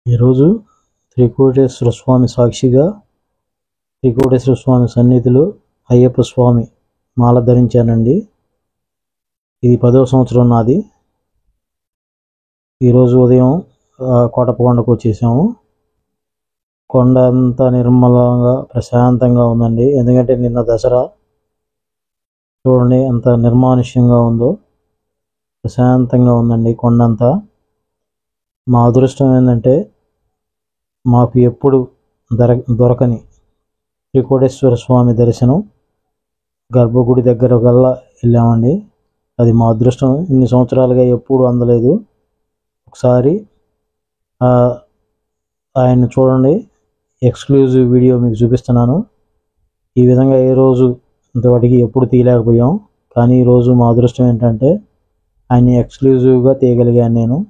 ఈరోజు త్రికోటేశ్వర స్వామి సాక్షిగా త్రికోటేశ్వర స్వామి సన్నిధిలో అయ్యప్ప స్వామి మాల ధరించానండి. ఇది 10వ సంవత్సరం నాది. ఈరోజు ఉదయం కోటప్పకొండకు వచ్చేసాము. కొండ అంతా నిర్మలంగా ప్రశాంతంగా ఉందండి. ఎందుకంటే నిన్న దసరా చూడండి ఎంత నిర్మానుష్యంగా ఉందో. ప్రశాంతంగా ఉందండి కొండంతా. మా అదృష్టం ఏంటంటే మాకు ఎప్పుడు దొరకని త్రికోటేశ్వర స్వామి దర్శనం గర్భగుడి దగ్గర కల్లా వెళ్ళామండి. అది మా అదృష్టం. ఇన్ని సంవత్సరాలుగా ఎప్పుడు అందలేదు. ఒకసారి ఆయన్ని చూడండి, ఎక్స్క్లూజివ్ వీడియో మీకు చూపిస్తున్నాను. ఈ విధంగా ఏ రోజు ఇంతవాటికి ఎప్పుడు తీయలేకపోయాం, కానీ ఈరోజు మా అదృష్టం ఏంటంటే ఆయన్ని ఎక్స్క్లూజివ్గా తీయగలిగాను.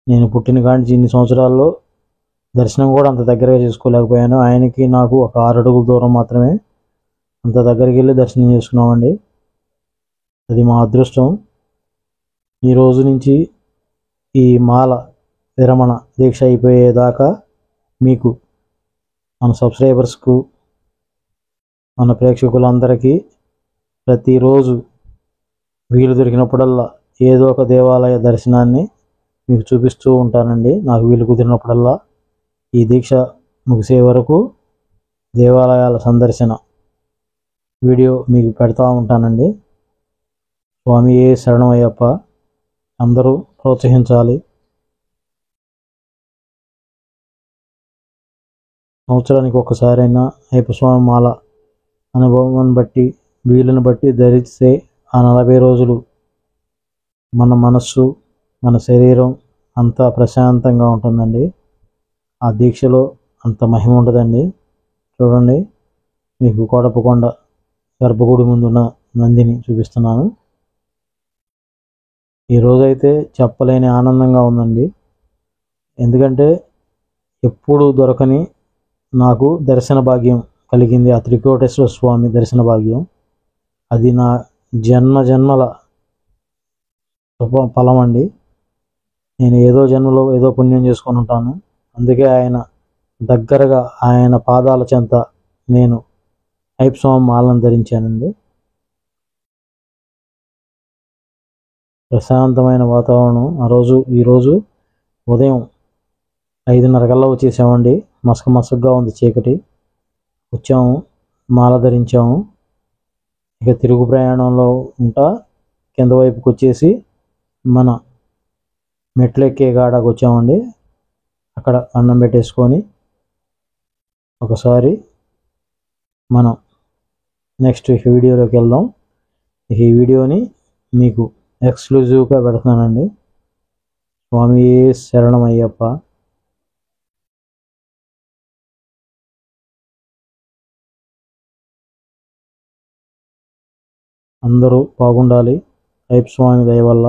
నేను పుట్టిన కాడి ఇన్ని సంవత్సరాల్లో దర్శనం కూడా అంత దగ్గరగా చేసుకోలేకపోయాను. ఆయనకి నాకు ఒక 6 అడుగుల దూరం మాత్రమే. అంత దగ్గరికి వెళ్ళి దర్శనం చేసుకున్నామండి. అది మా అదృష్టం. ఈ రోజు నుంచి ఈ మాల విరమణ దీక్ష అయిపోయేదాకా మీకు, మన సబ్స్క్రైబర్స్కు, మన ప్రేక్షకులందరికీ ప్రతిరోజు వీలు దొరికినప్పుడల్లా ఏదో ఒక దేవాలయ దర్శనాన్ని మీకు చూపిస్తూ ఉంటానండి. నాకు వీలు కుదిరినప్పుడల్లా ఈ దీక్ష ముగిసే వరకు దేవాలయాల సందర్శన వీడియో మీకు పెడతా ఉంటానండి. స్వామియే శరణమయ్యప్ప. అందరూ ప్రోత్సహించాలి. సంవత్సరానికి ఒక్కసారైనా అయ్యప్ప స్వామి మాల అనుభవాన్ని బట్టి, వీలుని బట్టి ధరిస్తే ఆ 40 రోజులు మన మనస్సు, మన శరీరం అంతా ప్రశాంతంగా ఉంటుందండి. ఆ దీక్షలో అంత మహిమ ఉంటుందండి. చూడండి, మీకు కోటప్పకొండ గర్భగుడి ముందున్న నందిని చూపిస్తున్నాను. ఈరోజైతే చెప్పలేని ఆనందంగా ఉందండి. ఎందుకంటే ఎప్పుడు దొరకని నాకు దర్శన భాగ్యం కలిగింది. ఆ త్రికోటేశ్వర స్వామి దర్శన భాగ్యం అది నా జన్మల ఫలం అండి. నేను ఏదో జన్మలో ఏదో పుణ్యం చేసుకొని ఉంటాను. అందుకే ఆయన దగ్గరగా, ఆయన పాదాల చెంత నేను అయ్యప్ప స్వామి మాలను ధరించానండి. ప్రశాంతమైన వాతావరణం. ఈరోజు ఉదయం 5:30 కల్లా వచ్చేసామండి. మసకగా ఉంది చీకటి. వచ్చాము, మాల ధరించాము. ఇక తిరుగు ప్రయాణంలో ఉంటా కింద వైపుకి వచ్చేసి మన మెట్లెక్కే గాడకు వచ్చామండి. అక్కడ అన్నం పెట్టేసుకొని ఒకసారి మనం నెక్స్ట్ వీడియోలోకి వెళ్దాం. ఈ వీడియోని మీకు ఎక్స్క్లూజివ్గా పెడుతున్నానండి. స్వామియే శరణమయ్యప్ప. అందరూ బాగుండాలి అయ్యప్ప స్వామి దయ వల్ల.